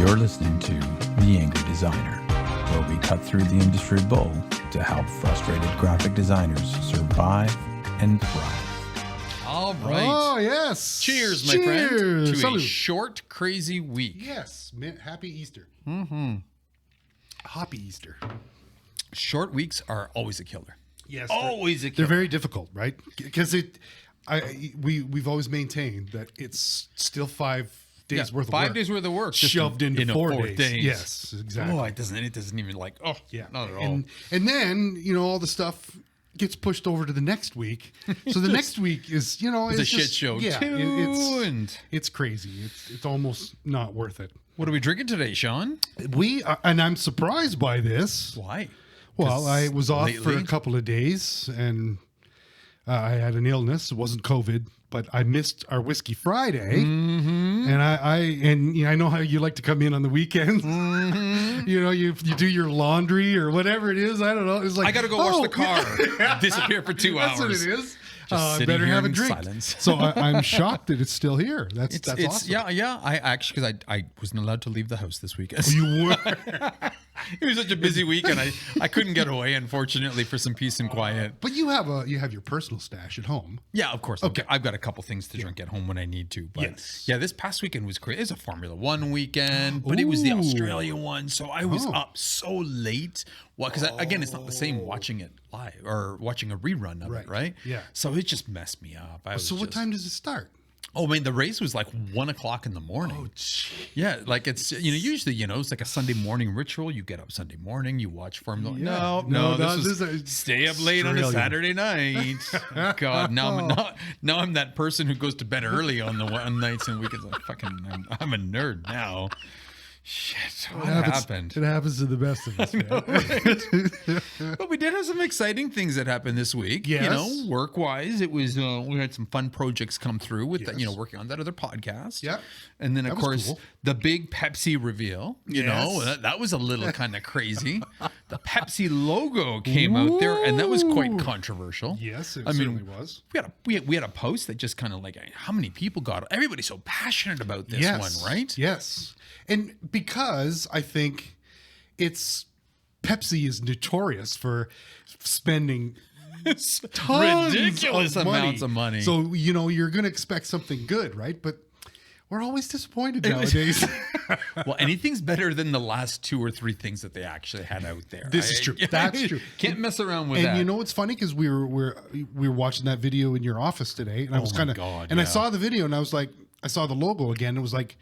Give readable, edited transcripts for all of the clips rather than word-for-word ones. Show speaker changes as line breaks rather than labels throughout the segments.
You're listening to The Angry Designer, where we cut through the industry bull to help frustrated graphic designers survive and thrive.
All right.
Oh, yes.
Cheers, my friend, to
Salud.
a short, crazy week.
Yes. Happy Easter.
Mm-hmm.
Happy Easter.
Short weeks are always a killer.
Yes.
Always a
They're
killer.
very difficult, right? Because we've always maintained that it's still 5 days worth of work.
5 days worth of work just
shoved into
in
4
4
days.
days.
Yes, exactly.
Oh, it doesn't even like,
Yeah.
not at all.
And then, all the stuff gets pushed over to the next week. So the next week is,
it's a shit
just,
show
yeah,
too.
it's crazy. It's almost not worth it.
What are we drinking today, Sean?
And I'm surprised by this.
Why?
Well, I was off for
lately-
a couple of days, and I had an illness. It wasn't COVID, but I missed our Whiskey Friday.
Mm-hmm.
And I know how you like to come in on the weekends. Mm-hmm. You do your laundry or whatever it is. I don't know. It's like
I got to go wash the car. Disappear for 2 hours.
That's what it is. I
sitting
better
here
have a
in
drink.
silence.
So I'm shocked that it's still here. That's
It's
awesome.
yeah. I actually, because I wasn't allowed to leave the house this weekend.
You were.
It was such a busy week, and I couldn't get away, unfortunately, for some peace and quiet.
But you have your personal stash at home.
Yeah, of course.
Okay.
I've got a couple things to drink at home when I need to. But
Yes.
yeah, this past weekend was great. It was a Formula One weekend, but it was the
Ooh.
Australia one, so I was up so late. Well, because again, it's not the same watching it live or watching a rerun of it, right?
Yeah.
So it just messed me up.
So what time does it start?
Oh, man, the race was like 1 o'clock in the morning.
Oh, gee.
Yeah, like it's usually it's like a Sunday morning ritual. You get up Sunday morning, you watch Formula.
Yeah.
No,
this
this
is
is stay up late on a
Australian.
Saturday night. God, now I'm that person who goes to bed early on the one nights and weekends. I'm a nerd now. Shit, what happened?
It happens to the best of us. Man.
But we did have some exciting things that happened this week.
Yes.
Work wise, it was we had some fun projects come through with
Yes.
working on that other podcast.
Yep.
And then
That
of
was
course
cool.
the big Pepsi reveal.
Yes.
That was a little kind of crazy. The Pepsi logo came out there, and that was quite controversial.
Yes, it
I mean,
certainly was.
We had a post that just kind of like how many people got it. Everybody's so passionate about this one, right?
Yes. And because I think Pepsi is notorious for spending tons
Ridiculous
of money.
amounts of money.
So, you're going to expect something good, right? But we're always disappointed nowadays.
Well, anything's better than the last 2 or 3 things that they actually had out there.
This is true. That's true.
Can't mess around with
And
that.
you know what's funny? Because we were watching that video in your office today, and I was
my
kind of,
God,
and I
yeah.
saw the video, and I was like, I saw the logo again, and it was like,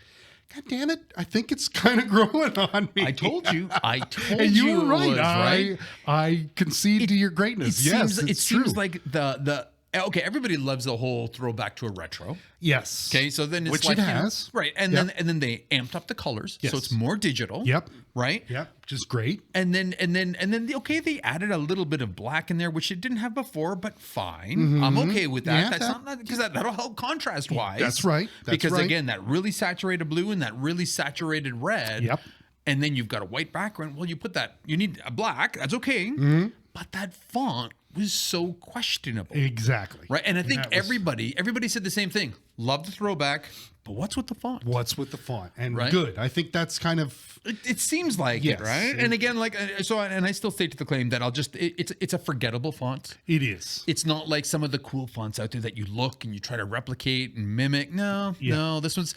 God damn it! I think it's kind of growing on me.
I told you.
And you were
it
right.
was, right?
I concede to your greatness. Yes,
it
it's
seems
true.
like the everybody loves the whole throwback to a retro.
Yes.
Okay, so then it's
Which
like
it has.
right, and
Yep.
then they amped up the colors,
Yes.
so it's more digital.
Yep.
Right.
Yep. Just great.
And then they added a little bit of black in there, which it didn't have before, but fine. I'm okay with that.
Yeah,
That's
that-
not because that'll help contrast wise.
That's right. That's
because
right.
again, that really saturated blue and that really saturated red.
Yep.
And then you've got a white background. Well, you need a black. That's okay.
Mm-hmm.
But that font was so questionable.
Exactly.
Right. And I think
that was-
everybody said the same thing. Love the throwback, but what's with the font?
What's with the font? And
Right.
good. I think that's kind of
It seems like
Yes.
it, right? And again, and I still stay to the claim that it's a forgettable font.
it is.
It's not like some of the cool fonts out there that you look and you try to replicate and mimic. No, this one's,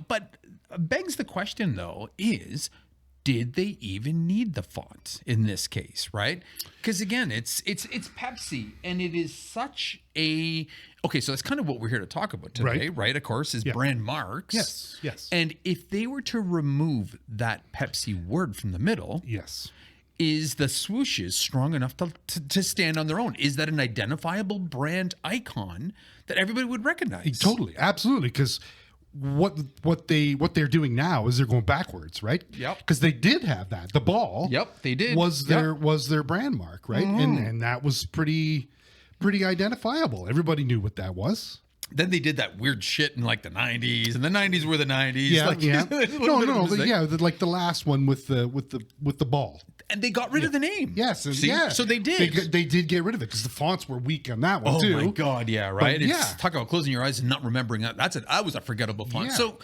but begs the question though is, did they even need the font in this case, right? Because again, it's Pepsi, and it is such a so that's kind of what we're here to talk about today, right? Of course, is Brandmarks.
Yes. Yes.
And if they were to remove that Pepsi word from the middle,
Yes.
is the swooshes strong enough to stand on their own? Is that an identifiable brand icon that everybody would recognize?
Totally. Absolutely. Because what they're doing now is they're going backwards, right?
Yep.
Because they did have that. The ball.
Yep, they did.
Was their brand mark, right? And that was pretty identifiable. Everybody knew what that was.
Then they did that weird shit in like the 90s, and the 90s were the 90s.
Yeah,
like,
yeah.
no,
like the last one with the ball.
and they got rid of the name.
Yes, and
See?
yeah.
So they did.
They did get rid of it because the fonts were weak on that one too.
Oh my god, yeah, right.
But,
It's talk about closing your eyes and not remembering that. That was a forgettable font.
Yeah.
So,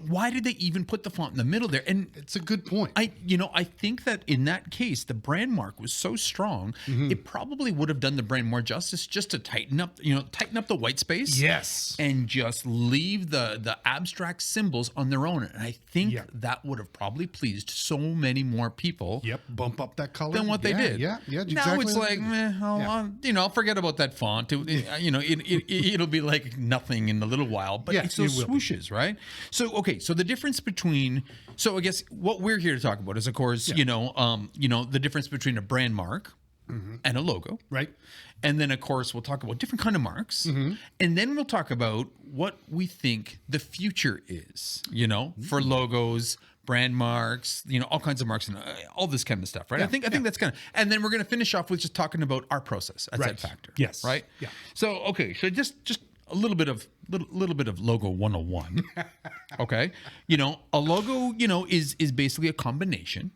why did they even put the font in the middle there? And
It's a good point.
I think that in that case, the brand mark was so strong, it probably would have done the brand more justice just to tighten up the white space.
Yes.
And just leave the abstract symbols on their own. And I think that would have probably pleased so many more people.
Yep. Bump up that color.
Than what they did.
Yeah.
Now
Exactly
it's like, I'll forget about that font. It'll be like nothing in a little while. But it's those
it will be.
swooshes, right? So so the difference between I guess what we're here to talk about is, of course, the difference between a brand mark and a logo,
Right.
and then, of course, we'll talk about different kind of marks, and then we'll talk about what we think the future is, for logos, brand marks, all kinds of marks, and all this kind of stuff, right? I think that's kind of, and then we're going to finish off with just talking about our process at
Right.
Z Factor.
Yes.
Right.
Yeah.
So so just a little bit of logo 101. Okay. A logo, is basically a combination,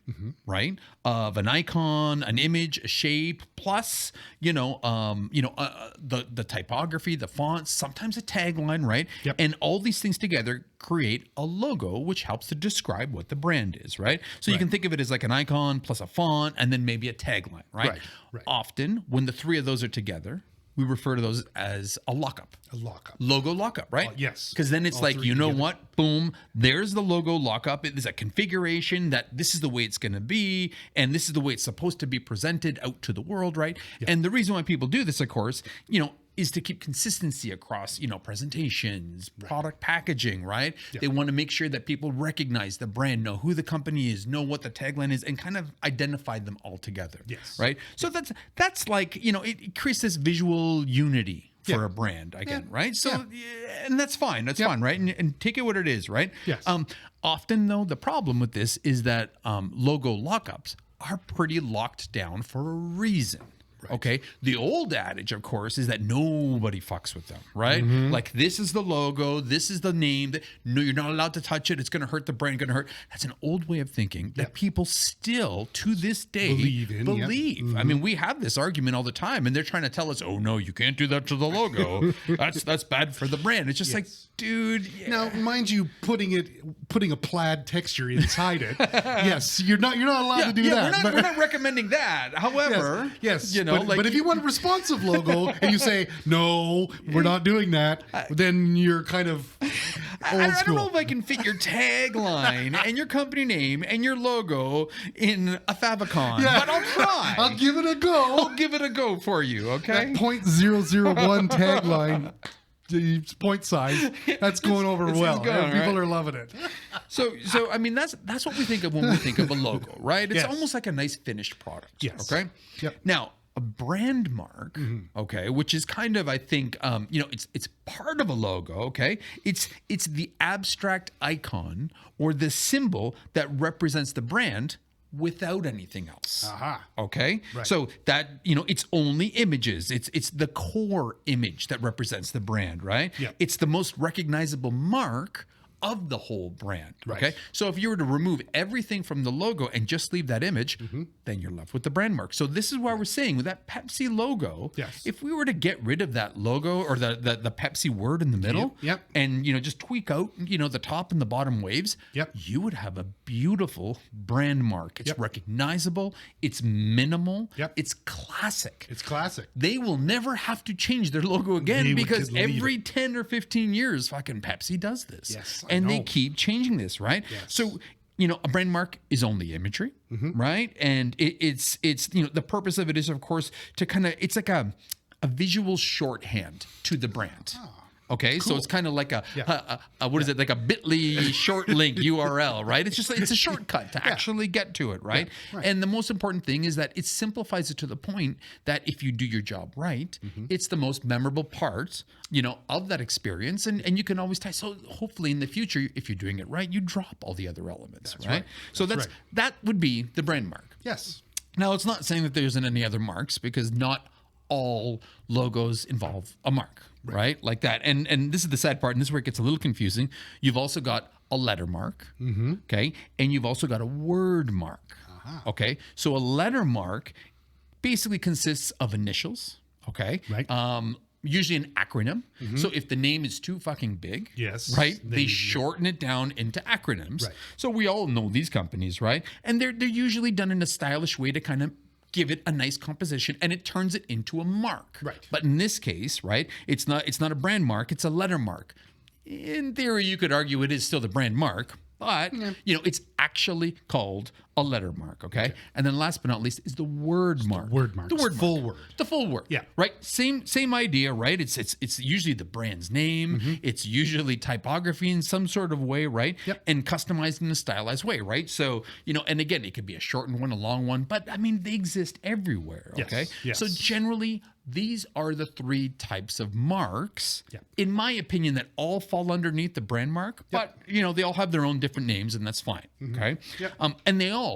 right, of an icon, an image, a shape, plus, the typography, the fonts, sometimes a tagline, right?
Yep.
And all these things together create a logo, which helps to describe what the brand is, right? So you can think of it as like an icon plus a font and then maybe a tagline, right?
Right.
Often when the three of those are together, we refer to those as a lockup.
A lockup.
Logo lockup, right?
Yes.
Because then it's
All
like,
three together.
what? Boom. There's the logo lockup. It is a configuration that this is the way it's going to be. And this is the way it's supposed to be presented out to the world, right? And the reason why people do this, of course, is to keep consistency across, presentations, product packaging, right? They want to make sure that people recognize the brand, know who the company is, know what the tagline is, and kind of identify them all together.
Yes.
Right? So that's like, it creates this visual unity for a brand again, right? So, and that's fine. That's fine, right? And take it what it is, right?
Yes.
Often, though, the problem with this is that logo lockups are pretty locked down for a reason. Okay. The old adage, of course, is that nobody fucks with them, right? Like, this is the logo, this is the name. No, you're not allowed to touch it. It's going to hurt the brand. Going to hurt. That's an old way of thinking that people still, to this day, believe. I mean, we have this argument all the time, and they're trying to tell us, "Oh no, you can't do that to the logo. that's bad for the brand." It's just like, dude.
Now, mind you, putting a plaid texture inside it. Yes, you're not allowed to do that.
We're not recommending that. However,
yes.
Like,
if you want a responsive logo and you say, no, we're not doing that, then you're kind of old
I don't know
school.
if I can fit your tagline and your company name and your logo in a favicon, but I'll try.
I'll give it a go.
I'll give it a go for you, okay?
That .001 tagline, the point size, that's going over well.
going,
People
right?
are loving it.
So I mean, that's what we think of when we think of a logo, right? It's
Yes.
almost like a nice finished product.
Yes.
Okay.
Yep.
Now, a brand mark, okay, which is kind of, I think, it's part of a logo, okay? It's the abstract icon or the symbol that represents the brand without anything else.
Aha.
Okay?
Right.
So that, it's only images. It's the core image that represents the brand, right?
Yep.
It's the most recognizable mark of the whole brand.
Right.
Okay. So if you were to remove everything from the logo and just leave that image, then you're left with the brand mark. So this is why we're saying with that Pepsi logo,
Yes.
if we were to get rid of that logo or the Pepsi word in the middle,
Yep.
and just tweak out, the top and the bottom waves,
Yep.
you would have a beautiful brand mark. It's
Yep.
recognizable, it's minimal,
Yep.
it's classic.
It's classic.
They will never have to change their logo again
They would
because
just leave
every 10 or 15 years, fucking Pepsi does this.
Yes, I
and they
know.
keep changing this, right?
Yes.
So, a brand mark is only imagery, right? And it's the purpose of it is, of course, to kind of, it's like a visual shorthand to the brand. Okay, so it's kind of like what is it, like a bit.ly short link URL, right? It's a shortcut to actually get to it, right?
right.
And the most important thing is that it simplifies it to the point that if you do your job right, it's the most memorable part, of that experience, and you can always tie. So hopefully in the future, if you're doing it right, you drop all the other elements, right? So that would be the brand mark.
Yes.
Now, it's not saying that there isn't any other marks, because not all logos involve a mark, right? Like that. And this is the sad part, and this is where it gets a little confusing. You've also got a lettermark, okay? And you've also got a word mark, okay? So a lettermark basically consists of initials, okay?
Right.
Usually an acronym. So if the name is too fucking big, right, they shorten it down into acronyms.
Right.
So we all know these companies, right? And they're usually done in a stylish way to kind of give it a nice composition, and it turns it into a mark.
Right.
But in this case, right, it's not a brand mark, it's a letter mark. In theory, you could argue it is still the brand mark, but it's actually called a letter mark, okay? And then last but not least is the word mark.
Wordmark.
The word
full
mark.
word.
The full word.
Yeah.
Right? Same idea, right? It's usually the brand's name. It's usually typography in some sort of way, right?
Yep.
And customized in a stylized way, right? So, and again, it could be a shortened one, a long one, but I mean, they exist everywhere, okay?
Yes.
So generally, these are the three types of marks, in my opinion, that all fall underneath the brand mark, but they all have their own different names, and that's fine, okay? And they all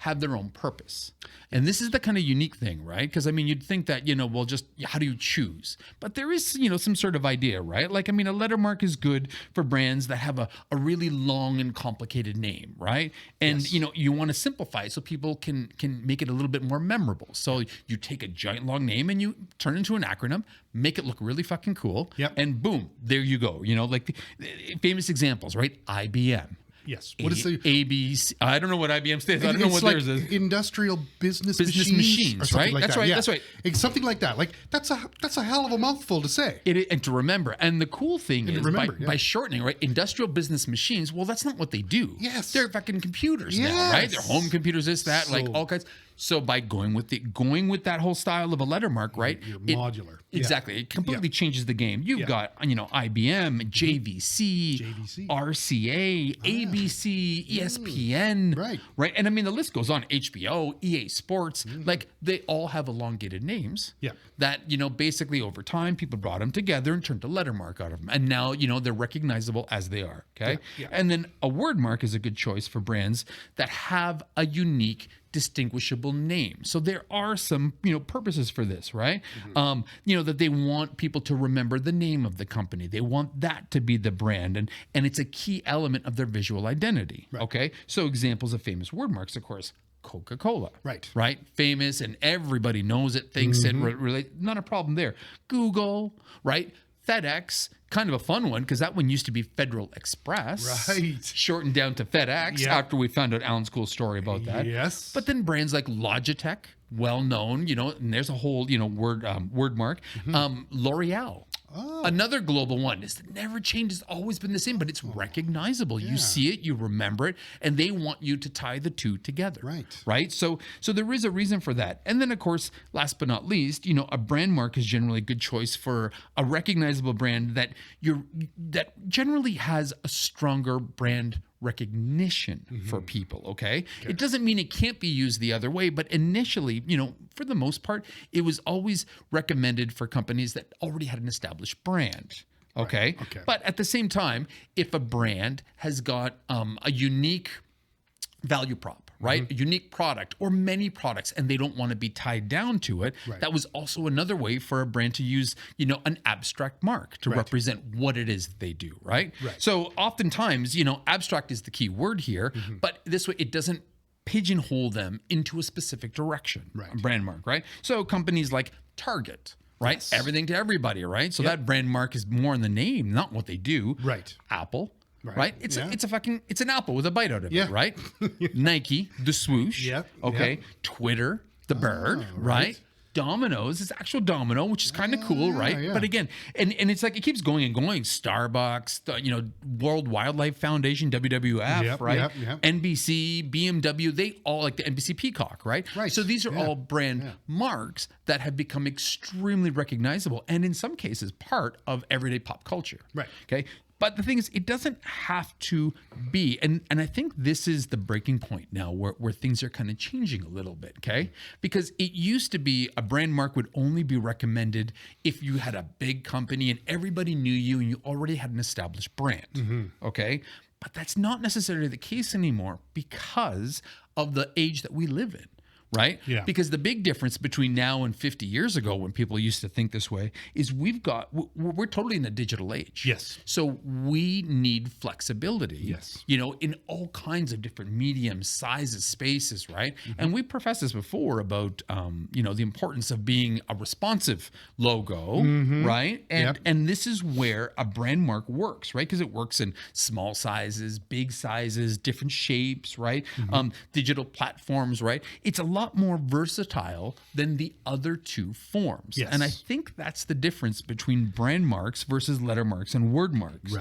have their own purpose. And this is the kind of unique thing, right? Because I mean, you'd think that, well, just how do you choose? But there is, some sort of idea, right? Like, I mean, a letter mark is good for brands that have a really long and complicated name, right? And, you want to simplify it so people can make it a little bit more memorable. So you take a giant long name and you turn it into an acronym, make it look really fucking cool, and boom, there you go. Like the famous examples, right? IBM.
Yes. What is the
ABC? I don't know what IBM stands for. I don't know what
like
theirs is.
Industrial business
machines,
or something
right?
like
That's
that.
right.
Yeah.
That's right.
It's something like that. Like that's a hell of a mouthful to say.
And to remember. And the cool thing is by shortening, right? Industrial business machines. Well, that's not what they do.
Yes.
They're fucking computers now, right? They're home computers, this, that, like all kinds. So by going with that whole style of a letter mark, right?
You're modular.
Exactly. It completely changes the game. You've got, IBM, JVC, RCA, ABC, ESPN. Right. And I mean, the list goes on. HBO, EA Sports, like they all have elongated names. That, basically over time, people brought them together and turned a letter mark out of them. And now, they're recognizable as they are. Okay. And then a word mark is a good choice for brands that have a unique, distinguishable name. So there are some, purposes for this, right? That they want people to remember the name of the company. They want that to be the brand, and it's a key element of their visual identity. Okay. So examples of famous word marks, of course, Coca-Cola. Right. Famous, and everybody knows it, thinks it, not a problem there. Google, right? FedEx, kind of a fun one because that one used to be Federal Express. Shortened down to FedEx after we found out Allan's cool story about that.
Yes.
But then brands like Logitech, well known, and there's a whole, word mark. L'Oreal. Another global one. It's never changed. It's always been the same, but it's recognizable. You see it, you remember it, and they want you to tie the two together. Right. So there is a reason for that. And then, of course, last but not least, a brand mark is generally a good choice for a recognizable brand that generally has a stronger brand recognition for people, okay? It doesn't mean it can't be used the other way, but initially, for the most part, it was always recommended for companies that already had an established brand, okay? But at the same time, if a brand has got a unique value prop, right? A unique product or many products, and they don't want to be tied down to it. That was also another way for a brand to use, an abstract mark to represent what it is they do, right? So oftentimes, abstract is the key word here, but this way it doesn't pigeonhole them into a specific direction, a brand mark, right? So companies like Target, right? Everything to everybody, right? So that brand mark is more in the name, not what they do. Apple. Right? It's an apple with a bite out of it, right? Nike, the swoosh. Okay. Twitter, the bird, right? Domino's is actual domino, which is kind of cool, right? But again, and it's like it keeps going and going. Starbucks, World Wildlife Foundation, WWF, right? NBC, BMW, they all like the NBC Peacock, right? So these are all brand marks that have become extremely recognizable and in some cases part of everyday pop culture. Okay. But the thing is, it doesn't have to be, and I think this is the breaking point now where things are kind of changing a little bit, okay? Because it used to be a brand mark would only be recommended if you had a big company and everybody knew you and you already had an established brand, okay? But that's not necessarily the case anymore because of the age that we live in. right?
Yeah.
Because the big difference between now and 50 years ago, when people used to think this way, is we're totally in a digital age.
Yes.
So we need flexibility.
Yes.
In all kinds of different mediums, sizes, spaces, right? And we professed this before about, the importance of being a responsive logo, right? And this is where a brand mark works, right? Because it works in small sizes, big sizes, different shapes, right? Digital platforms, right? It's a lot more versatile than the other two forms.
Yes.
And I think that's the difference between brand marks versus lettermarks and word marks.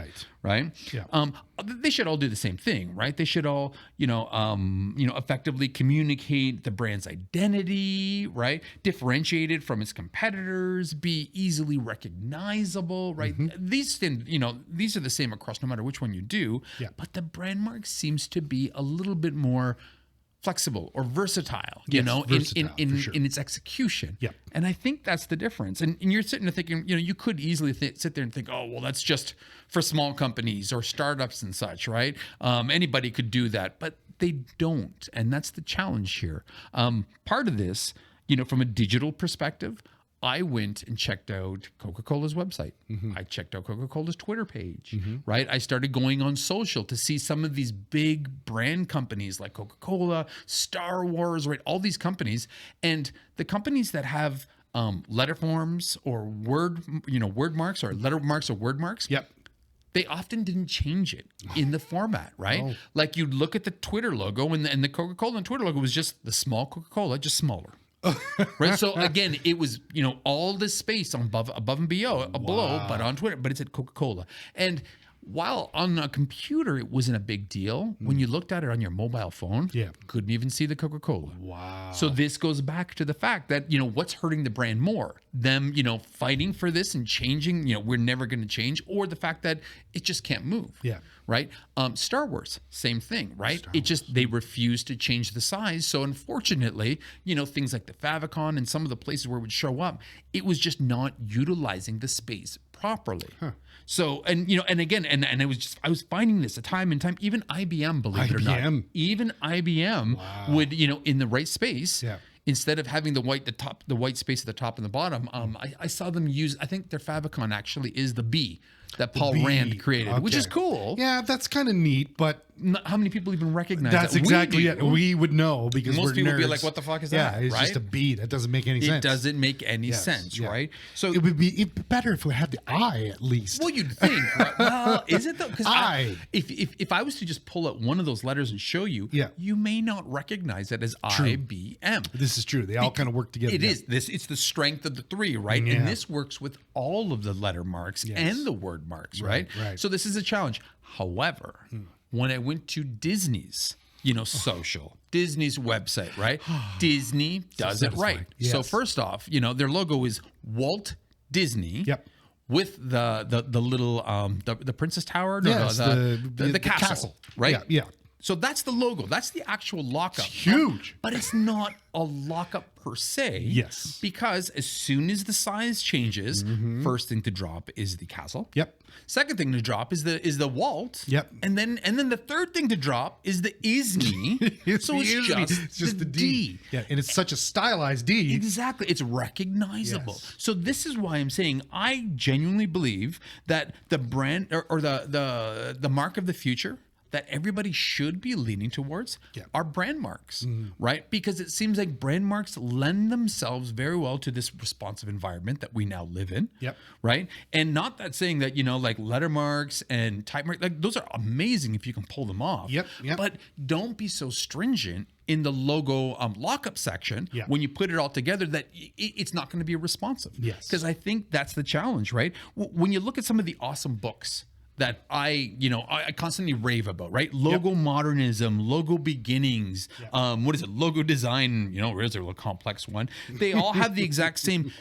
Right.
Yeah.
They should all do the same thing, right? They should all, effectively communicate the brand's identity, right? Differentiate it from its competitors, be easily recognizable, right? These are the same across no matter which one you do.
Yeah.
But the brand mark seems to be a little bit more flexible or versatile,
versatile, for sure.
in its execution.
Yeah.
And I think that's the difference. And you're sitting there thinking, you could easily sit there and think, oh, well, that's just for small companies or startups and such, right? Anybody could do that, but they don't. And that's the challenge here. Part of this, from a digital perspective, I went and checked out Coca-Cola's website. I checked out Coca-Cola's Twitter page, right? I started going on social to see some of these big brand companies like Coca-Cola, Star Wars, right? All these companies. And the companies that have letter forms or word marks or letter marks or word marks,
Yep.
they often didn't change it in the format, right?
Oh.
Like you'd look at the Twitter logo and the Coca-Cola and Twitter logo was just the small Coca-Cola, just smaller. Right. So again, it was, all this space above and below, but on Twitter, but it said Coca-Cola. And while on a computer, it wasn't a big deal. When you looked at it on your mobile phone, couldn't even see the Coca-Cola.
Wow.
So this goes back to the fact that, what's hurting the brand more? Them, fighting for this and changing, we're never going to change, or the fact that it just can't move.
Yeah.
Right. Star Wars, same thing, right? They refuse to change the size. So unfortunately, things like the favicon and some of the places where it would show up, it was just not utilizing the space properly. So, and again, and I was finding this time and time, even IBM, believe it or not, even IBM would, in the right space, instead of having the white space at the top and the bottom, I saw them use, I think their favicon actually is the B that Paul Rand created, which is cool.
Yeah, that's kind of neat, but
how many people even recognize
that's
that?
exactly it. We would know because
most
we're
people
nerds.
would be like, what the fuck is that?
Yeah, it's
right?
just a B. That doesn't make any sense.
It doesn't make any sense, right? So
it would be better if we had the I at least.
Well, you'd think, right? Well, is it though? Because if I was to just pull out one of those letters and show you, you may not recognize it as IBM.
This is true. They all kind of work together.
It is. It's the strength of the three, right?
Yeah.
And this works with all of the letter marks and the word marks, right? So this is a challenge. However, when I went to Disney's, social, Disney's website, right? Disney does it right.
Yes.
So first off, their logo is Walt Disney.
Yep.
With the little the Princess Tower, the castle, right?
Yeah.
So that's the logo. That's the actual lockup.
It's huge.
But it's not a lockup per se.
Yes.
Because as soon as the size changes, first thing to drop is the castle.
Yep.
Second thing to drop is the Walt.
Yep.
And then the third thing to drop is the Isney. So it's just the D.
Yeah, and it's such a stylized D.
Exactly. It's recognizable.
Yes.
So this is why I'm saying I genuinely believe that the brand or the mark of the future that everybody should be leaning towards are brand marks, right? Because it seems like brand marks lend themselves very well to this responsive environment that we now live in, right? And not that saying that, like letter marks and type marks, like those are amazing if you can pull them off. But don't be so stringent in the logo lockup section when you put it all together that it's not going to be responsive.
Yes.
Because I think that's the challenge, right? When you look at some of the awesome books that I constantly rave about, right? Logo modernism, logo beginnings, what is it? Logo design, where's a little complex one? They all have the exact same,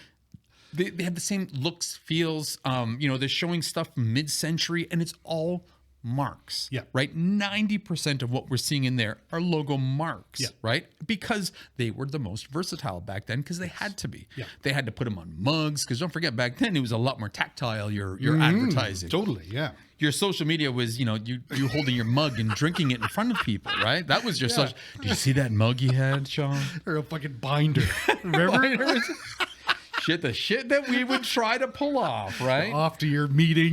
they have the same looks, feels, they're showing stuff from mid-century and it's all marks.
Yeah.
Right? 90% of what we're seeing in there are logo marks.
Yeah.
Right? Because they were the most versatile back then because they had to be.
Yeah.
They had to put them on mugs because don't forget back then it was a lot more tactile, your advertising.
Totally, yeah.
Your social media was, you holding your mug and drinking it in front of people, right? That was your social. Did you see that mug he had, Sean?
Or a fucking binder. Remember?
The shit that we would try to pull off, right?
Off to your meeting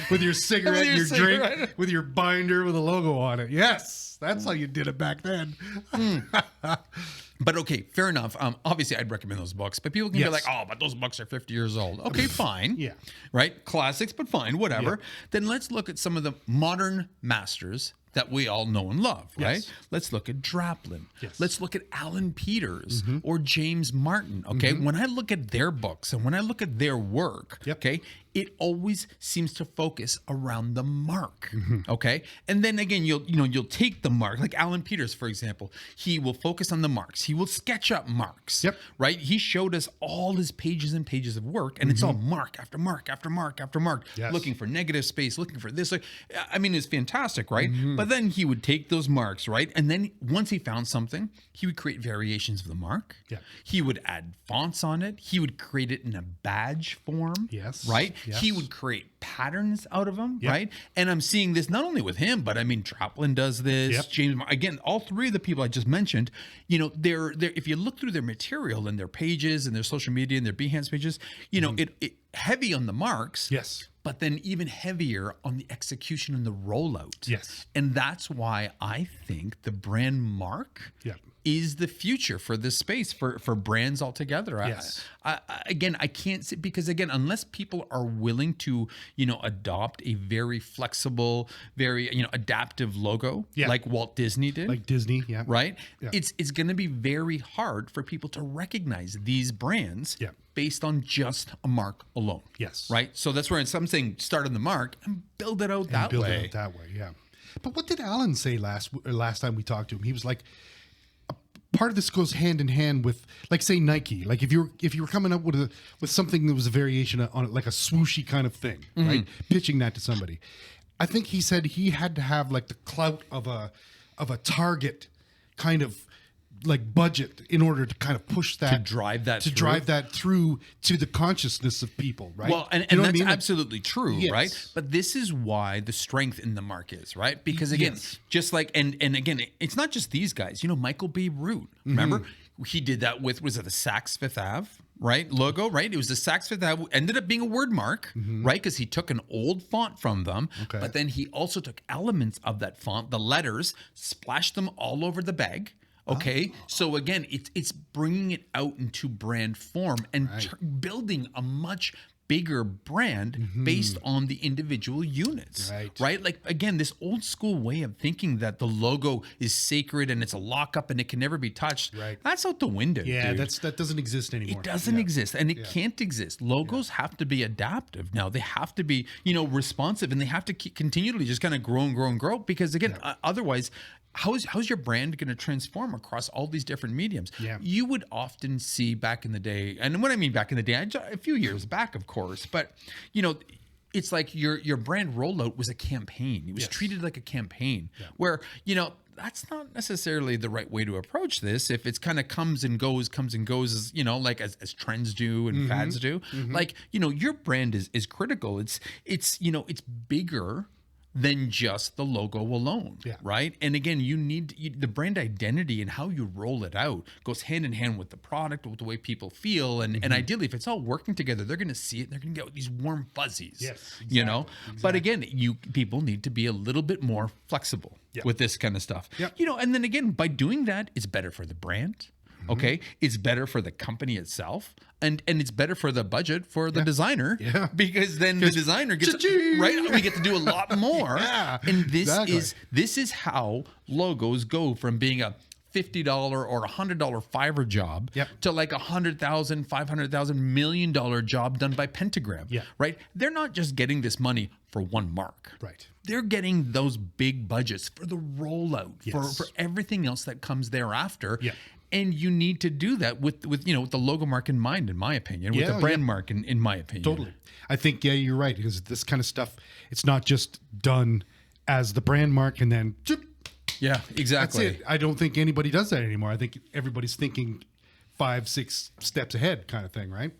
with your cigarette,
With your
drink,
cigarette.
with your binder with a logo on it. Yes, that's how you did it back then.
But okay, fair enough. Obviously, I'd recommend those books, but people can be like, "Oh, but those books are 50 years old." Okay, fine.
Yeah.
Right? Classics, but fine, whatever. Then let's look at some of the modern masters that we all know and love, right?
Yes.
Let's look at Draplin.
Yes.
Let's look at Allan Peters or James Martin, okay? When I look at their books and when I look at their work, okay, it always seems to focus around the mark, okay? And then again, you'll take the mark, like Allan Peters, for example, he will focus on the marks. He will sketch up marks, right? He showed us all his pages and pages of work, and it's all mark after mark after mark after mark, looking for negative space, looking for this. I mean, it's fantastic, right? But then he would take those marks, right? And then once he found something, he would create variations of the mark.
Yeah.
He would add fonts on it. He would create it in a badge form.
Yes.
Right?
Yes.
He would create patterns out of them, right? And I'm seeing this not only with him, but I mean, Draplin does this. James, again, all three of the people I just mentioned, they're if you look through their material and their pages and their social media and their Behance pages, it heavy on the marks.
Yes.
But then even heavier on the execution and the rollout.
Yes.
And that's why I think the Brandmark is the future for this space, for brands altogether.
Yes.
I can't see, because again, unless people are willing to, adopt a very flexible, very, adaptive logo like Walt Disney did.
Like Disney,
Right?
Yeah.
It's going to be very hard for people to recognize these brands based on just a mark alone.
Yes.
Right? So that's where I'm saying start on the mark and build it out that way.
Yeah. But what did Allan say last time we talked to him? He was like, part of this goes hand in hand with, like, say Nike. Like if you were coming up with something that was a variation on it, like a swooshy kind of thing, right? Pitching that to somebody. I think he said he had to have like the clout of a Target kind of like budget in order to kind of push that,
to drive that
through to the consciousness of people, right?
Well, and that's absolutely true, right? But this is why the strength in the mark is, right? Because again, just like and again, it's not just these guys. Michael B. Root, remember? He did that with, was it the Saks Fifth Ave, right? Logo, right? It was the Saks Fifth Ave, ended up being a Wordmark, right? Because he took an old font from them, but then he also took elements of that font, the letters, splashed them all over the bag. Okay, so again, it's bringing it out into brand form and building a much bigger brand based on the individual units, right? Like, again, this old school way of thinking that the logo is sacred and it's a lockup and it can never be touched, that's out the window.
Yeah,
dude.
that doesn't exist anymore.
It doesn't exist, and it can't exist. Logos have to be adaptive now. They have to be, responsive, and they have to continually just kind of grow and grow and grow, because again, otherwise, how's your brand going to transform across all these different mediums? You would often see back in the day, and when I mean back in the day, a few years back, of course, but it's like your brand rollout was a campaign. It was treated like a campaign where, that's not necessarily the right way to approach this. If it's kind of comes and goes as, like as trends do and fads do, like, your brand is critical. It's bigger than just the logo alone, right? And again, you need the brand identity and how you roll it out goes hand in hand with the product, with the way people feel, and ideally, if it's all working together, they're going to see it. And they're going to get these warm fuzzies, Exactly. But again, people need to be a little bit more flexible with this kind of stuff, And then again, by doing that, it's better for the brand. Okay, it's better for the company itself, and it's better for the budget for the designer, because then the designer gets we get to do a lot more. And this is how logos go from being a $50 or $100 Fiverr job to like $100,000, $500,000, $1 million job done by Pentagram. Right? They're not just getting this money for one mark.
Right.
They're getting those big budgets for the rollout, for everything else that comes thereafter. And you need to do that with with the logo mark in mind, in my opinion, with the brand mark in my opinion.
Totally. I think, you're right, because this kind of stuff, it's not just done as the brand mark, and then
Yeah,
that's
exactly.
it. I don't think anybody does that anymore. I think everybody's thinking 5-6 steps ahead, kind of thing, right?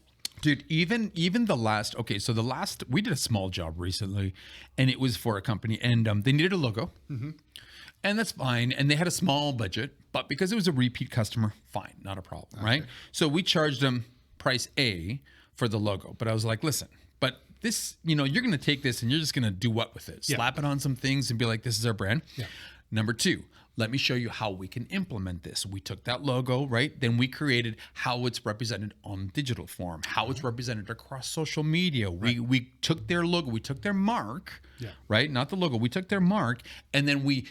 Dude, even the last, okay, so the last, we did a small job recently, and it was for a company, and they needed a logo, and that's fine, and they had a small budget, but because it was a repeat customer, fine, not a problem, right? So we charged them price A for the logo, but I was like, listen, but this, you're going to take this and you're just going to do what with it?
Yeah.
Slap it on some things and be like, this is our brand.
Yeah.
Number two, let me show you how we can implement this. We took that logo, right? Then we created how it's represented on digital form, how it's represented across social media. We took their logo, we took their mark, right? Not the logo. We took their mark, and then we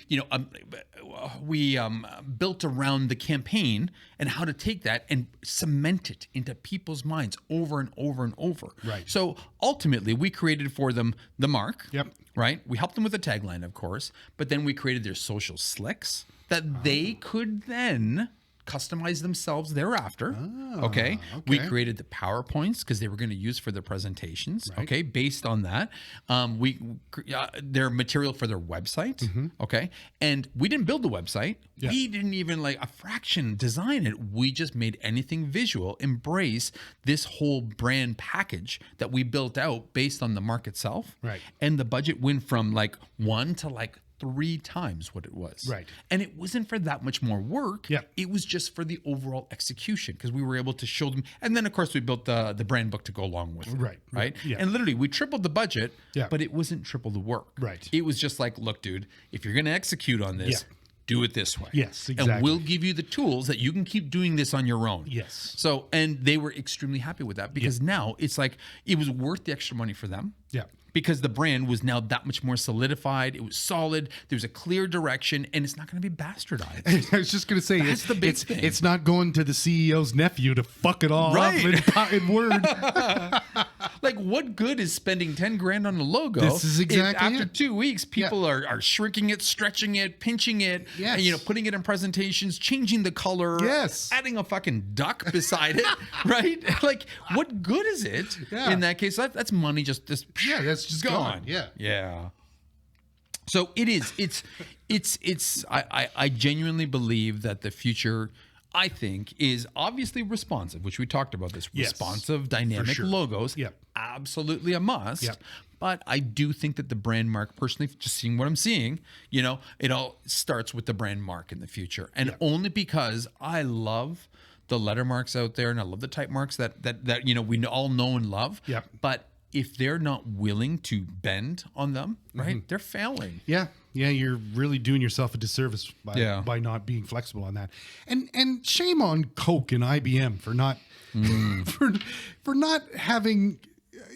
built around the campaign and how to take that and cement it into people's minds over and over and over.
Right.
So ultimately, we created for them the mark.
Yep.
Right? We helped them with a tagline, of course, but then we created their social slicks that they could then customize themselves thereafter. Okay. We created the PowerPoints because they were going to use for their presentations.
Right.
Okay. Based on that, their material for their website. Okay. And we didn't build the website.
Yeah.
We didn't even like a fraction design it. We just made anything visual, embrace this whole brand package that we built out based on the mark itself.
Right.
And the budget went from like 1 to like 3 times what it was.
Right.
And it wasn't for that much more work.
Yeah.
It was just for the overall execution because we were able to show them. And then, of course, we built the brand book to go along with it.
Right.
Right.
Yeah.
And literally, we tripled the budget,
Yeah.
but it wasn't triple the work.
Right.
It was just like, look, dude, if you're going to execute on this,
Yeah.
do it this way.
Yes,
And
exactly.
we'll give you the tools that you can keep doing this on your own.
Yes.
So, and they were extremely happy with that because now it's like, it was worth the extra money for them.
Yeah.
Because the brand was now that much more solidified. It was solid. There was a clear direction, and it's not going to be bastardized.
I was just going to say,
That's the big
it's,
thing.
it's not going to the CEO's nephew to fuck it all
Right.
up in Word.
Like, what good is spending 10 grand on a logo?
This is
if
exactly
after
it.
2 weeks, people are shrinking it, stretching it, pinching it,
Yes.
and, putting it in presentations, changing the color,
Yes.
adding a fucking duck beside it, right? Like, what good is it
Yeah.
in that case? That's money just
Yeah, that's just gone. Yeah.
Yeah. So it is. I genuinely believe that the future, I think, is obviously responsive, which we talked about this.
Yes,
Responsive, dynamic
sure.
logos.
Yep.
Absolutely a must.
Yep.
But I do think that the brand mark, personally, just seeing what I'm seeing, it all starts with the brand mark in the future. And only because I love the letter marks out there and I love the type marks that we all know and love.
Yep.
But if they're not willing to bend on them, right, they're failing.
Yeah, you're really doing yourself a disservice
Yeah.
by not being flexible on that. And shame on Coke and IBM for not for not having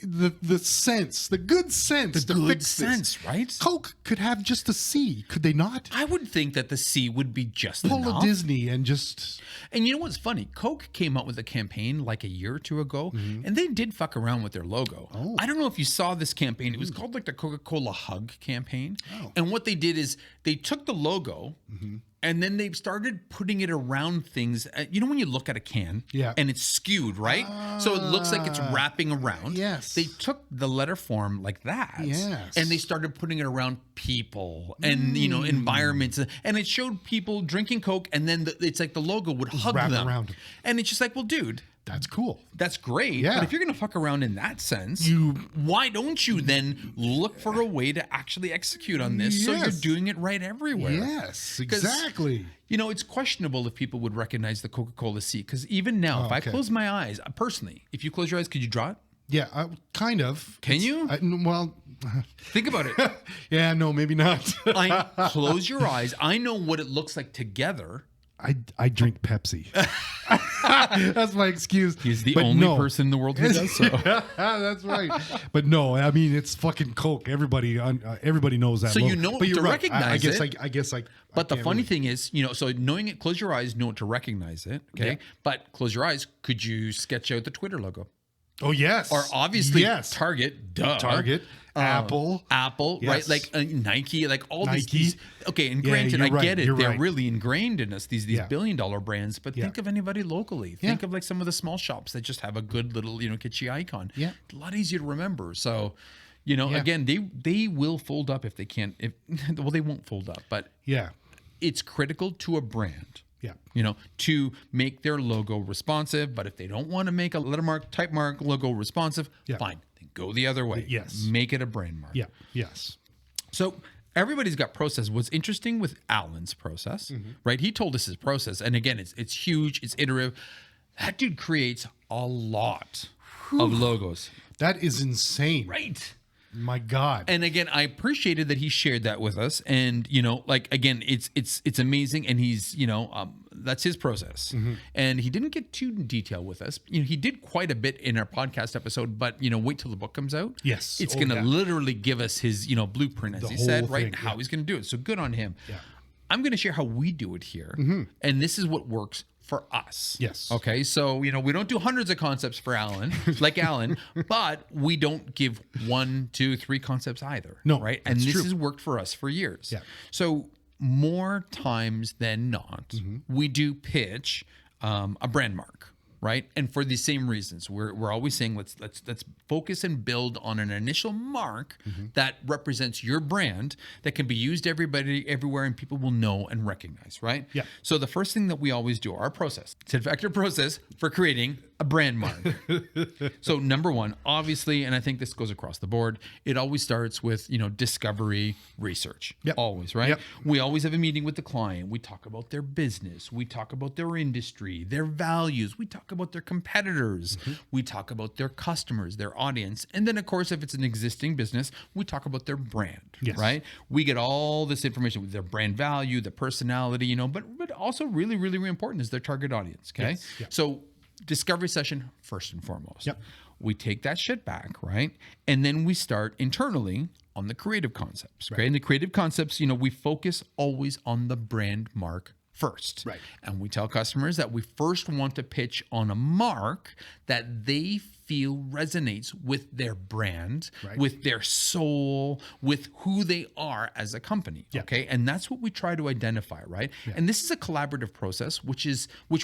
the good sense to
Good
fix
sense,
this.
right?
Coke could have just a C, could they not?
I would think that the C would be just
Pull
enough.
a Disney and just
And you know what's funny? Coke came out with a campaign like a year or two ago, and they did fuck around with their logo.
Oh.
I don't know if you saw this campaign. It was called like the Coca-Cola Hug campaign. And what they did is they took the logo and then they started putting it around things. When you look at a can and it's skewed, right? So it looks like it's wrapping around.
Yes.
They took the letter form like that.
Yes.
And they started putting it around people and, environments. And it showed people drinking Coke and then it's like the logo would hug
wrap
them.
around them.
And it's just like, well, dude,
that's cool.
that's great.
Yeah.
But if you're going to fuck around in that sense, why don't you then look for a way to actually execute on this so you're
Yes.
doing it right everywhere?
Yes,
'Cause,
exactly.
it's questionable if people would recognize the Coca-Cola C because even now, if I
okay.
close my eyes, personally, if you close your eyes, could you draw it?
Yeah, kind of.
Can you?
Well,
Think about it.
yeah, no, maybe not.
Close your eyes. I know what it looks like together.
I drink Pepsi. That's my excuse.
He's the
But
only
no.
person in the world who does so.
That's right. But no, I mean it's fucking Coke. Everybody knows that.
So
logo.
you know
But you're
to
right.
recognize it.
I guess.
But the funny thing is, so knowing it, close your eyes, know to recognize it. Okay.
Yeah.
But close your eyes. Could you sketch out the Twitter logo?
Oh yes.
Or obviously
yes.
Target, duh.
Target, Apple,
right?
Yes.
Like Nike, like all
Nike.
these. Okay, and
Yeah,
granted, I
you're
get
right,
it.
you're
They're
right.
really ingrained in us, these
Yeah.
billion-dollar brands. But
Yeah.
think of anybody locally.
Yeah.
Think of like some of the small shops that just have a good little, kitschy icon.
Yeah.
A lot easier to remember. So, You know,
Yeah.
again, they will fold up if they can't. Well, they won't fold up, but
Yeah.
it's critical to a brand.
Yeah.
You know, to make their logo responsive. But if they don't want to make a lettermark, type mark logo responsive,
Yeah.
fine. Then go the other way.
Yes.
Make it a brand mark.
Yeah. Yes.
So everybody's got process. What's interesting with Allan's process, right? He told us his process. And again, it's huge. It's iterative. That dude creates a lot of logos.
That is insane.
Right.
My God.
And again, I appreciated that he shared that with us. And, you know, like, again, it's amazing. And he's, you know, that's his process. And he didn't get too in detail with us. You know, he did quite a bit in our podcast episode, but, you know, wait till the book comes out.
Yes.
It's
Oh,
going to
yeah.
literally give us his, you know, blueprint, as
The
he said,
whole
right?
thing,
How
yeah.
he's going to do it. So good on him.
Yeah.
I'm going to share how we do it here. And this is what works for us.
Yes.
Okay. So, you know, we don't do hundreds of concepts for Allan, like Allan, but we don't give 1, 2, 3 concepts either.
No,
Right. And
that's
this
true.
has worked for us for years.
Yeah.
So more times than not, we do pitch a brand mark. Right. And for the same reasons, we're always saying, let's focus and build on an initial mark that represents your brand that can be used everywhere and people will know and recognize. Right.
Yeah.
So the first thing that we always do, our process, it's a vector process for creating a brand mark. So number one, obviously, and I think this goes across the board, it always starts with, you know, discovery research.
Yep.
Always, right?
Yep.
We always have a meeting with the client. We talk about their business. We talk about their industry, their values. We talk about their competitors. We talk about their customers, their audience. And then, of course, if it's an existing business, we talk about their brand,
Yes.
right? We get all this information with their brand value, the personality, you know, but also really, really, really important is their target audience, okay?
Yes. Yep.
So discovery session, first and foremost.
Yep.
We take that shit back, right? And then we start internally on the creative concepts, okay? And the creative concepts, you know, we focus always on the brand mark first.
Right.
And we tell customers that we first want to pitch on a mark that they feel resonates with their brand,
Right.
with their soul, with who they are as a company.
Yeah.
Okay. And that's what we try to identify, right? And this is a collaborative process, which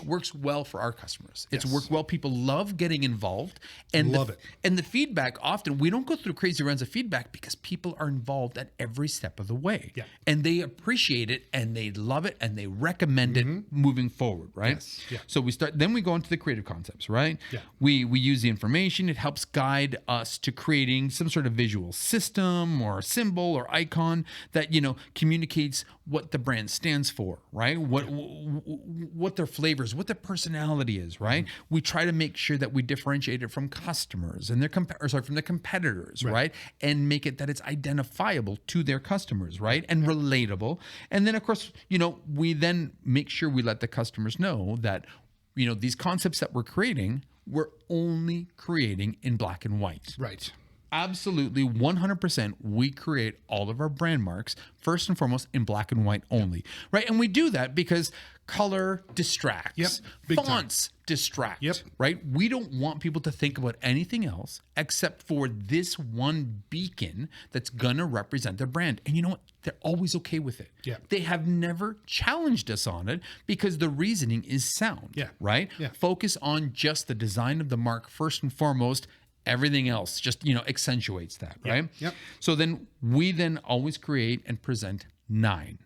works well for our customers. It's
Yes.
worked well. People love getting involved. And
Love it.
And the feedback, often we don't go through crazy rounds of feedback because people are involved at every step of the way.
Yeah.
And they appreciate it and they love it and they recommend it moving forward, right?
Yes. Yeah.
So then we go into the creative concepts, right?
Yeah.
We use the information. It helps guide us to creating some sort of visual system or symbol or icon that, you know, communicates what the brand stands for, right? What their flavors, what their personality is, right? We try to make sure that we differentiate it from customers and from the competitors, right? And make it that it's identifiable to their customers, right? And relatable. And then, of course, you know, we then make sure we let the customers know that, you know, these concepts that we're creating, we're only creating in black and white.
Right.
Absolutely, 100%. We create all of our brand marks, first and foremost, in black and white only, right? And we do that because color distracts.
Yep, big time.
Fonts distract,
Yep.
right? We don't want people to think about anything else except for this one beacon that's going to represent their brand. And you know what? They're always okay with it.
Yeah.
They have never challenged us on it because the reasoning is sound,
Yeah.
right?
Yeah.
Focus on just the design of the mark first and foremost. Everything else just, you know, accentuates that, right?
Yep.
So then we always create and present 9.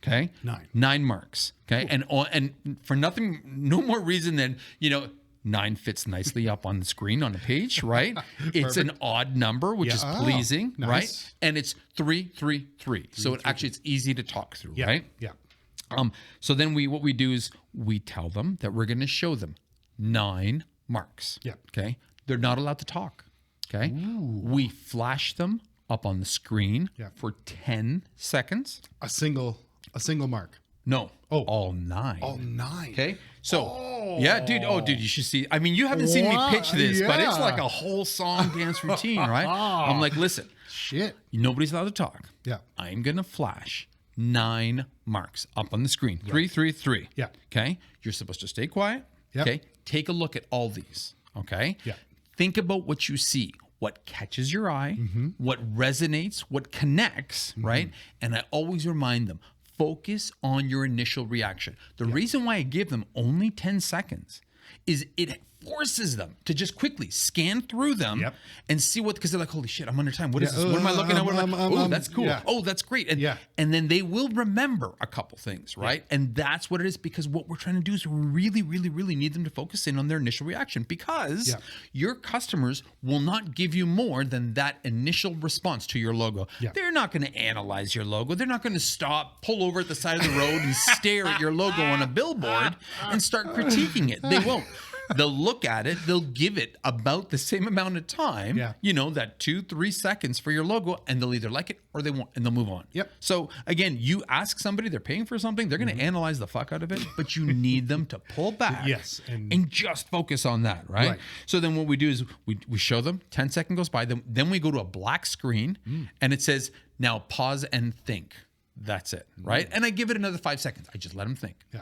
Okay. 9 marks. Okay. And for nothing, no more reason than, you know, 9 fits nicely up on the screen on a page, right? It's an odd number, which is
Yeah.
pleasing,
Nice.
right? And it's 3, 3, 3. So it's easy to talk through,
Yeah.
right?
Yeah.
So then what we do is we tell them that we're going to show them 9 marks.
Yeah.
Okay. They're not allowed to talk. Okay. We flash them up on the screen
Yeah.
for 10 seconds.
A single mark.
No.
Oh.
All 9.
Oh, 9.
Okay. So, yeah, dude. Oh, dude, you should see. I mean, you haven't seen me pitch this, but it's
Yeah.
like a whole song dance routine, right? I'm like, listen,
Shit.
nobody's allowed to talk.
Yeah.
I'm going to flash 9 marks up on the screen. 3, 3, 3.
Yeah.
Okay. You're supposed to stay quiet.
Yep.
Okay. Take a look at all these. Okay.
Yeah.
Think about what you see, what catches your eye, what resonates, what connects, right? And I always remind them, focus on your initial reaction. The reason why I give them only 10 seconds is it forces them to just quickly scan through them
Yep.
and see what, because they're like, holy shit, I'm under time. What is
Yeah,
this? What am I looking at? What am I? Oh, that's cool.
yeah.
Oh, that's great. And,
Yeah.
and then they will remember a couple things, right? And that's what it is, because what we're trying to do is really, really, really need them to focus in on their initial reaction, because
Yeah.
your customers will not give you more than that initial response to your logo.
Yeah.
They're not going to analyze your logo. They're not going to stop, pull over at the side of the road and stare at your logo on a billboard and start critiquing it. They won't. They'll look at it. They'll give it about the same amount of time,
Yeah.
that 2-3 seconds for your logo, and they'll either like it or they won't, and they'll move on.
Yep.
So again, you ask somebody, they're paying for something, they're going to analyze the fuck out of it, but you need them to pull back
Yes,
and just focus on that, right?
Right.
So then what we do is we show them, 10 seconds goes by, then we go to a black screen and it says, now pause and think. That's it, right? And I give it another 5 seconds. I just let them think.
Yeah.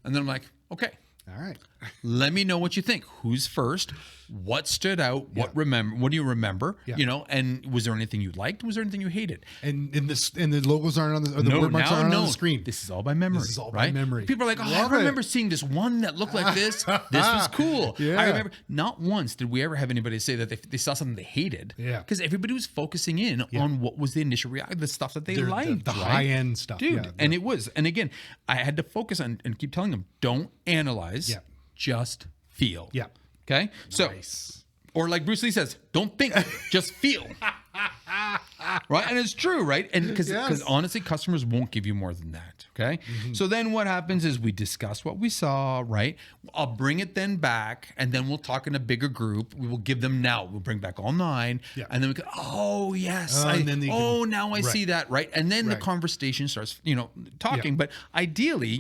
And then I'm like, okay,
All right.
let me know what you think. Who's first? What stood out? What do you remember?
Yeah.
And was there anything you liked? Was there anything you hated?
And the logos aren't on the or the word marks aren't on the screen.
This is all by memory.
This is all by
right?
memory.
People are like, oh,
Love
I
it.
remember seeing this one that looked like this. This was cool.
Yeah.
I remember. Not once did we ever have anybody say that they saw something they hated.
Yeah.
Because everybody was focusing in on what was the initial reaction, the stuff that they liked.
The
right?
high end stuff.
Dude.
Yeah,
and it was. And again, I had to focus on and keep telling them, don't analyze.
Yeah.
Just feel.
Yeah.
Okay. So,
Nice.
or like Bruce Lee says, don't think, just feel. Right. And it's true. Right. And because
Yes.
honestly, customers won't give you more than that. Okay. So then what happens is we discuss what we saw. Right. I'll bring it then back, and then we'll talk in a bigger group. We will give them now. We'll bring back all 9.
Yeah.
And then we go, oh, yes.
And then they can-
now I see that. Right. And then the
Right.
conversation starts, talking.
Yeah.
But ideally,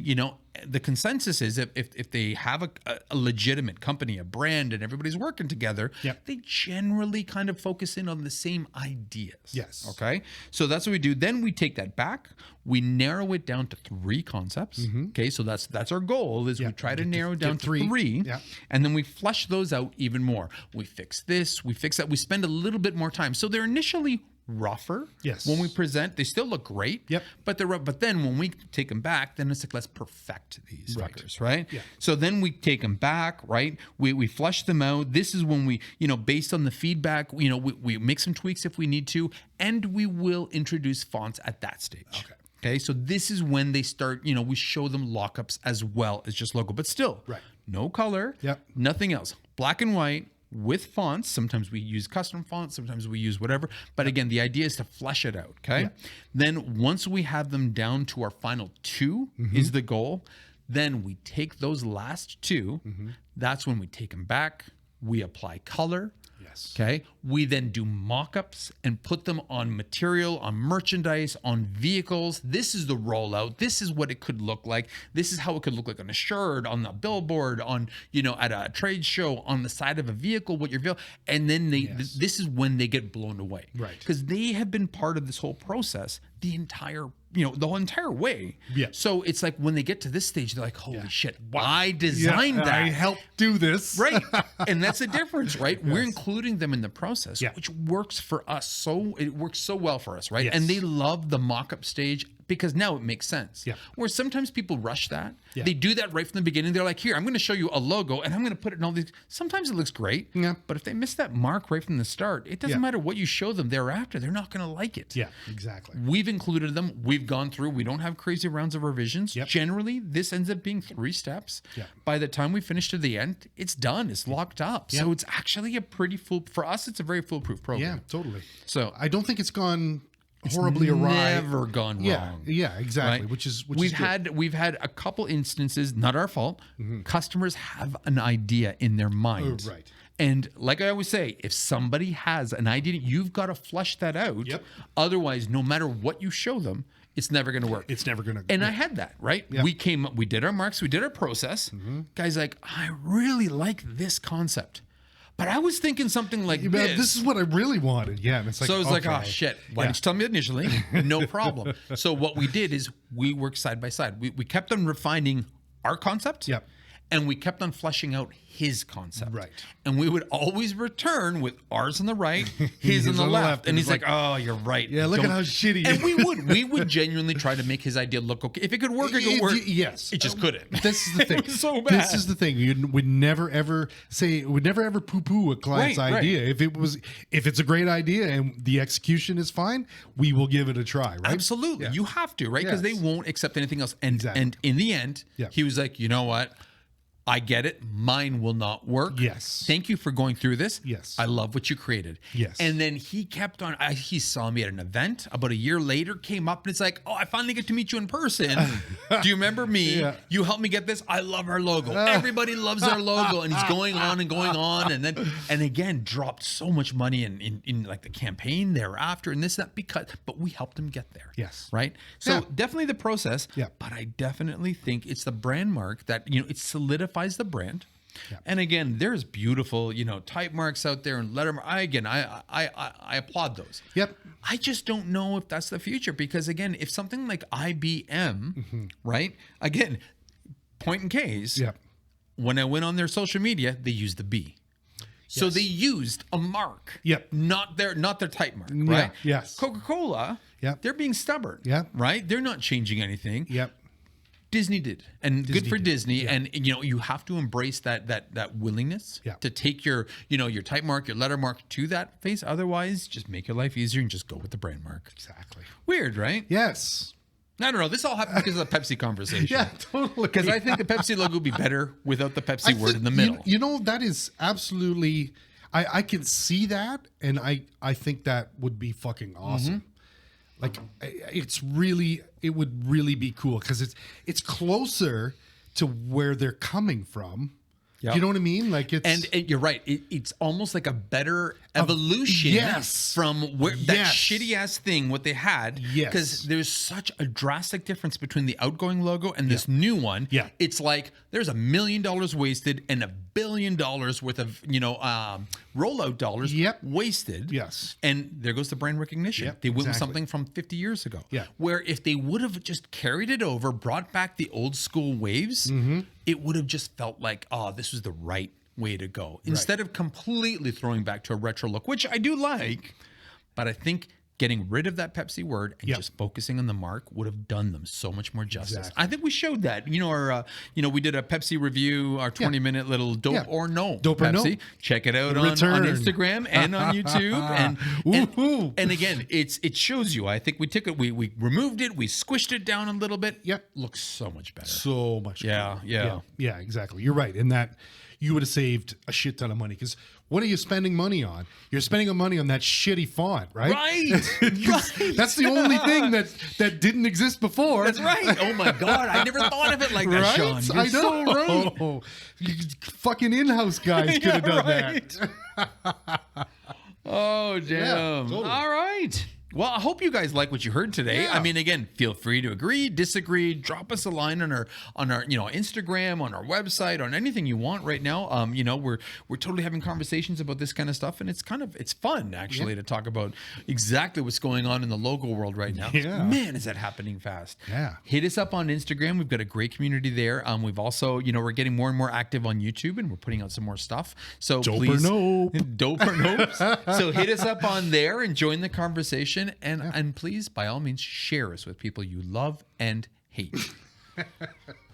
the consensus is if they have a legitimate company, a brand, and everybody's working together,
Yep.
they generally kind of focus in on the same ideas.
Yes.
Okay. So that's what we do. Then we take that back. We narrow it down to 3 concepts. Okay. So that's our goal is we try to narrow it down to 3.
Yeah.
And then we flesh those out even more. We fix this, we fix that. We spend a little bit more time. So they're initially rougher.
Yes.
When we present, they still look great.
Yep.
But they're rough. But then when we take them back, then it's like, let's perfect these
Right.
fuckers, right?
Yeah.
So then we take them back, right? We flush them out. This is when we, based on the feedback, we make some tweaks if we need to, and we will introduce fonts at that stage. Okay. So this is when they start, we show them lockups as well as just logo, but still,
Right.
no color,
Yep.
nothing else. Black and white with fonts. Sometimes we use custom fonts, sometimes we use whatever. But again, the idea is to flesh it out. Okay.
Yeah.
Then once we have them down to our final 2 is the goal, then we take those last 2. That's when we take them back. We apply color.
Yes.
Okay. We then do mock-ups and put them on material, on merchandise, on vehicles. This is the rollout. This is what it could look like. This is how it could look like on a shirt, on a billboard, on, at a trade show, on the side of a vehicle, what your vehicle. And then this is when they get blown away.
Right.
Because they have been part of this whole process the entire way.
Yeah.
So it's like when they get to this stage, they're like, holy shit, I designed that.
I helped do this.
Right. And that's the difference, right? We're including them in the process,
Yeah.
which works for us. It works so well for us, right?
Yes.
And they love the mock-up stage because now it makes sense.
Yeah.
Where sometimes people rush that.
Yeah.
They do that right from the beginning. They're like, here, I'm going to show you a logo and I'm going to put it in all these. Sometimes it looks great.
Yeah.
But if they miss that mark right from the start, it doesn't
Yeah.
matter what you show them thereafter. They're not going to like it.
Yeah, exactly.
We've included them. We've gone through. We don't have crazy rounds of revisions.
Yep.
Generally, this ends up being 3 steps.
Yeah.
By the time we finish to the end, it's done. It's locked up. So
Yeah.
it's actually for us, it's a very foolproof program.
Yeah, totally.
So
I don't think it's gone horribly awry.
never gone wrong.
Yeah, exactly.
Right?
Which is
we've
good.
we've had a couple instances, not our fault. Customers have an idea in their mind.
Right.
And like I always say, if somebody has an idea, you've got to flesh that out.
Yep.
Otherwise, no matter what you show them, it's never going to work.
It's never going to.
And I had that, right?
Yeah.
We did our marks, we did our process. Guys like, I really like this concept. But I was thinking something like this.
This is what I really wanted. Yeah. And it's like,
So I was like,
okay.
oh shit, why didn't you tell me initially? No problem. So what we did is we worked side by side. We kept on refining our concept.
Yep.
And we kept on fleshing out his concept.
Right.
And we would always return with ours on the right, his on the left. And he's like, oh, you're right.
Yeah, look at how shitty.
And we would genuinely try to make his idea look okay. If it could work, it could work.
Yes.
It just couldn't.
This is the thing.
It was so bad.
This is the thing. You would never ever poo-poo a client's
Right,
idea. If it's a great idea and the execution is fine, we will give it a try, right?
Absolutely.
Yeah.
You have to, right? Because
Yes.
they won't accept anything else. And
Exactly.
and in the end,
Yeah.
he was like, you know what? I get it. Mine will not work.
Yes.
Thank you for going through this.
Yes.
I love what you created.
Yes.
And then he kept on. He saw me at an event about a year later, came up and it's like, oh, I finally get to meet you in person. Do you remember me?
Yeah.
You helped me get this. I love our logo. Everybody loves our logo. And he's going on and going on. And again, dropped so much money in like the campaign thereafter and this, that, but we helped him get there.
Yes.
Right. So
Yeah.
definitely the process.
Yeah.
But I definitely think it's the brand mark that, it solidifies the brand.
Yeah.
And again, there's beautiful, type marks out there and lettermark. I applaud those.
Yep.
I just don't know if that's the future because again, if something like IBM, right? Again, point in case,
Yep.
when I went on their social media, they used the B. So
Yes.
they used a mark,
Yep.
not their type mark, right?
Yes.
Coca-Cola,
Yep.
they're being stubborn,
Yep.
right? They're not changing anything.
Yep.
Disney did, and good for
did.
Disney. And you have to embrace that willingness
Yeah.
to take your your type mark, your letter mark to that face. Otherwise, just make your life easier and just go with the brand mark.
Exactly.
Weird, right?
Yes.
I don't know. This all happened because of the Pepsi conversation.
Yeah, totally.
Because I think the Pepsi logo would be better without the Pepsi word in the middle.
That is absolutely. I can see that, and I think that would be fucking awesome. Like it would really be cool because it's closer to where they're coming from.
Yep.
You know what I mean? Like it's
And you're right. It's almost like a better evolution
yes.
from where that
Yes.
shitty ass thing, what they had.
Yes.
Because there's such a drastic difference between the outgoing logo and this new one.
Yeah.
It's like there's $1 million wasted and $1 billion worth of, rollout dollars
Yep.
wasted.
Yes.
And there goes the brand recognition.
Yep,
they went with
exactly.
something from 50 years ago.
Yeah.
Where if they would have just carried it over, brought back the old school waves, it would have just felt like, oh, this was the right way to go. Instead of completely throwing back to a retro look, which I do like, but I think getting rid of that Pepsi word and just focusing on the mark would have done them so much more justice.
Exactly.
I think we showed that. We did a Pepsi review, our 20-minute little dope or no
Dope or
Pepsi.
no.
Check it out on Instagram and on YouTube. And again, it shows you. I think we took it, we removed it, we squished it down a little bit.
Yep.
Looks so much better.
so much.
Yeah,
cooler. Yeah, exactly. You're right. In that you would have saved a shit ton of money because what are you spending money on? You're spending money on that shitty font, right?
Right.
That's the only thing that didn't exist before.
That's right. Oh my God. I never thought of it like that,
Right?
Sean. You're so right.
You fucking in-house guys could have done that.
Oh, damn.
totally.
All right. Well, I hope you guys like what you heard today.
Yeah.
I mean, again, feel free to agree, disagree, drop us a line on our Instagram, on our website, on anything you want right now. We're totally having conversations about this kind of stuff, and it's fun actually to talk about exactly what's going on in the logo world right now.
Yeah.
Man, is that happening fast.
Yeah.
Hit us up on Instagram. We've got a great community there. We've also, we're getting more and more active on YouTube, and we're putting out some more stuff. So
Dope or
please,
nope.
dope or nope. So hit us up on there and join the conversation. And please, by all means, share us with people you love and hate.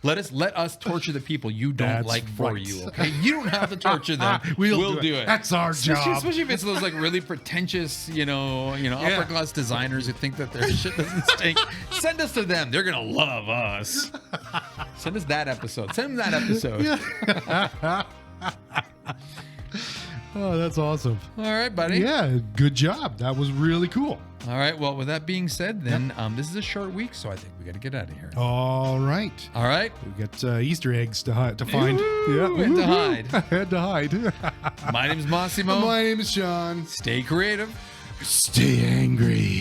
Let us torture the people you don't
That's
like for
right.
you. Okay, you don't have to torture them. We'll do it.
That's our job.
Especially if it's those like really pretentious, upper class designers who think that their shit doesn't stink. Send us to them. They're gonna love us. Send us that episode. Send them that episode.
Oh, that's awesome.
All right, buddy.
Yeah, good job. That was really cool.
All right. Well, with that being said, then this is a short week, so I think we got to get out of here.
All right.
All right.
We got Easter eggs to find.
Ooh, and to hide.
Had to hide.
My name's Massimo.
My name is Sean.
Stay creative.
Stay angry.